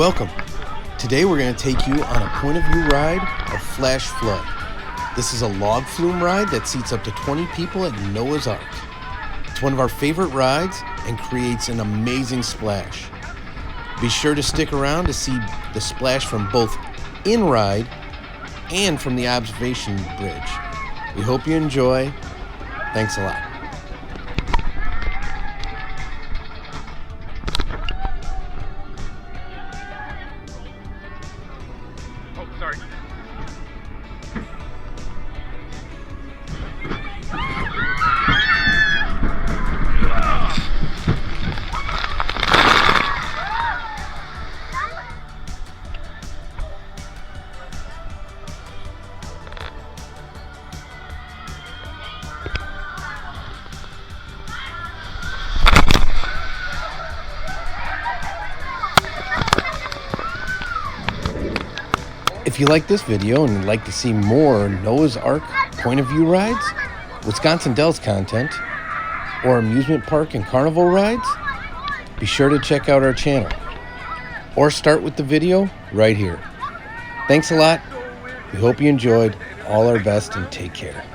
Welcome. Today we're going to take you on a point of view ride of Flash Flood. This is a log flume ride that seats up to 20 people at Noah's Ark. It's one of our favorite rides and creates an amazing splash. Be sure to stick around to see the splash from both in-ride and from the observation bridge. We hope you enjoy. Thanks a lot. Oh, sorry. If you like this video and would like to see more Noah's Ark point of view rides, Wisconsin Dells content, or amusement park and carnival rides, be sure to check out our channel or start with the video right here. Thanks a lot. We hope you enjoyed. All our best and take care.